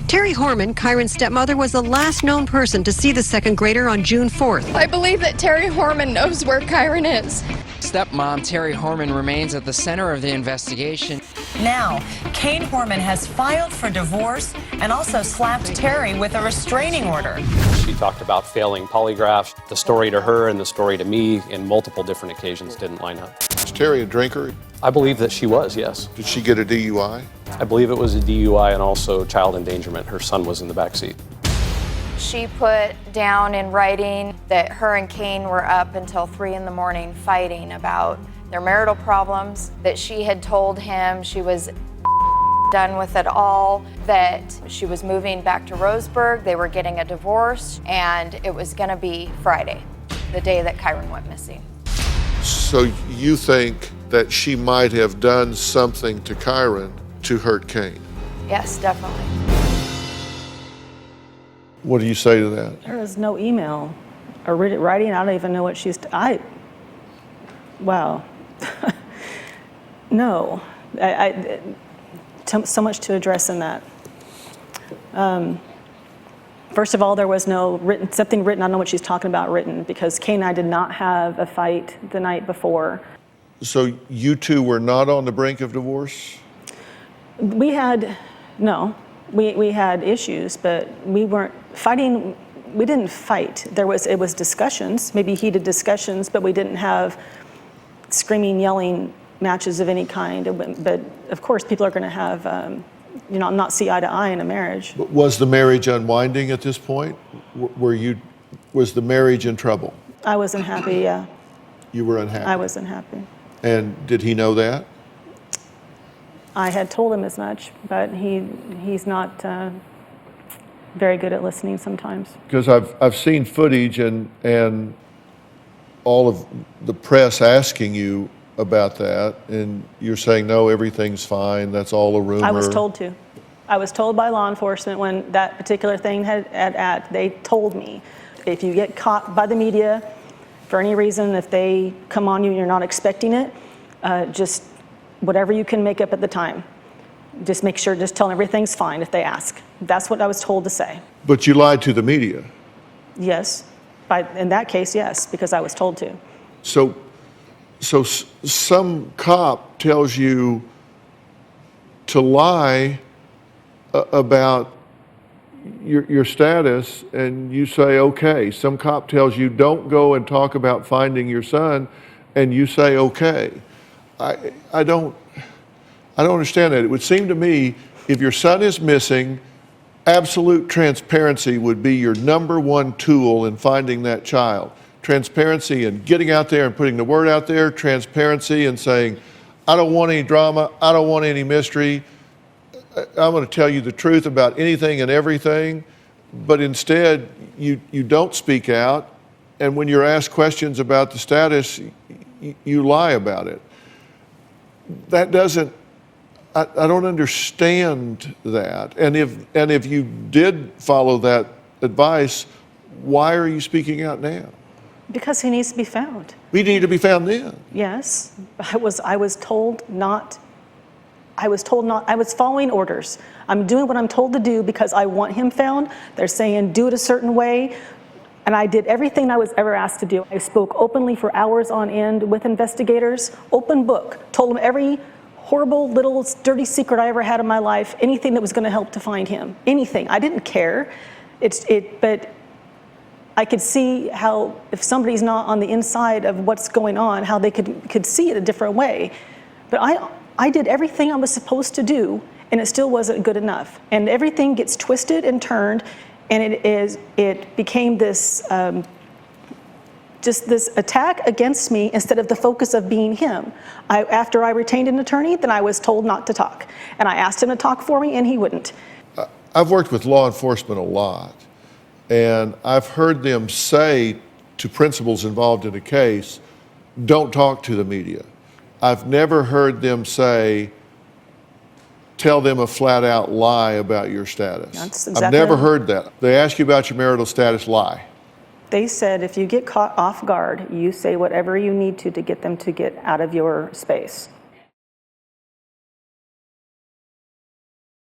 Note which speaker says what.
Speaker 1: Terri Horman, Kyron's stepmother, was the last known person to see the second grader on June 4th.
Speaker 2: I believe that Terri Horman knows where Kyron is.
Speaker 3: Stepmom Terri Horman remains at the center of the investigation.
Speaker 4: Now, Kyron Horman has filed for divorce and also slapped Terri with a restraining order.
Speaker 5: She talked about failing polygraphs. The story to her and the story to me in multiple different occasions didn't line up.
Speaker 6: Was Terri a drinker?
Speaker 5: I believe that she was, yes.
Speaker 6: Did she get a DUI?
Speaker 5: I believe it was a DUI and also child endangerment. Her son was in the back seat.
Speaker 7: She put down in writing that her and Kane were up until 3 in the morning fighting about their marital problems, that she had told him she was done with it all, that she was moving back to Roseburg, they were getting a divorce, and it was going to be Friday, the day that Kyron went missing.
Speaker 6: So you think that she might have done something to Kyron to hurt Kane?
Speaker 7: Yes, definitely.
Speaker 6: What do you say to that?
Speaker 8: There is no email or writing. I don't even know what she's. Wow. No. So much to address in that. First of all, there was no something written. I don't know what she's talking about written, because Kane and I did not have a fight the night before.
Speaker 6: So you two were not on the brink of divorce?
Speaker 8: We had issues, but we weren't fighting. We didn't fight. It was discussions, maybe heated discussions, but we didn't have screaming, yelling matches of any kind. But of course, people are going to have, not see eye to eye in a marriage.
Speaker 6: Was the marriage unwinding at this point? Was the marriage in trouble?
Speaker 8: I wasn't happy, yeah.
Speaker 6: You were unhappy?
Speaker 8: I wasn't happy.
Speaker 6: And did he know that?
Speaker 8: I had told him as much, but he's not very good at listening sometimes.
Speaker 6: Because I've seen footage and all of the press asking you about that, and you're saying, no, everything's fine, that's all a rumor.
Speaker 8: I was told to. I was told by law enforcement when that particular thing they told me, if you get caught by the media for any reason, if they come on you and you're not expecting it, just whatever you can make up at the time. Just make sure, just tell them everything's fine if they ask. That's what I was told to say.
Speaker 6: But you lied to the media.
Speaker 8: Yes. In that case, yes, because I was told to.
Speaker 6: So some cop tells you to lie about your status, and you say, okay. Some cop tells you don't go and talk about finding your son, and you say, okay. I don't understand that. It would seem to me, if your son is missing, absolute transparency would be your #1 tool in finding that child. Transparency and getting out there and putting the word out there, transparency and saying, I don't want any drama, I don't want any mystery, I'm going to tell you the truth about anything and everything, but instead you don't speak out, and when you're asked questions about the status, you lie about it. That doesn't, I don't understand that. And if you did follow that advice, why are you speaking out now?
Speaker 8: Because he needs to be found.
Speaker 6: We need to be found then.
Speaker 8: Yes, I was told not. I was following orders. I'm doing what I'm told to do because I want him found. They're saying do it a certain way. And I did everything I was ever asked to do. I spoke openly for hours on end with investigators, open book, told them every horrible little dirty secret I ever had in my life, anything that was going to help to find him, anything. I didn't care. But I could see how if somebody's not on the inside of what's going on, how they could see it a different way. But I did everything I was supposed to do, and it still wasn't good enough. And everything gets twisted and turned, and it became this just this attack against me instead of the focus of being him. After I retained an attorney, then I was told not to talk, and I asked him to talk for me, and he wouldn't.
Speaker 6: I've worked with law enforcement a lot, and I've heard them say to principals involved in a case, don't talk to the media. I've never heard them say, tell them a flat out lie about your status.
Speaker 8: That's exactly
Speaker 6: I've never heard that. They ask you about your marital status, lie.
Speaker 8: They said if you get caught off guard, you say whatever you need to get them to get out of your space.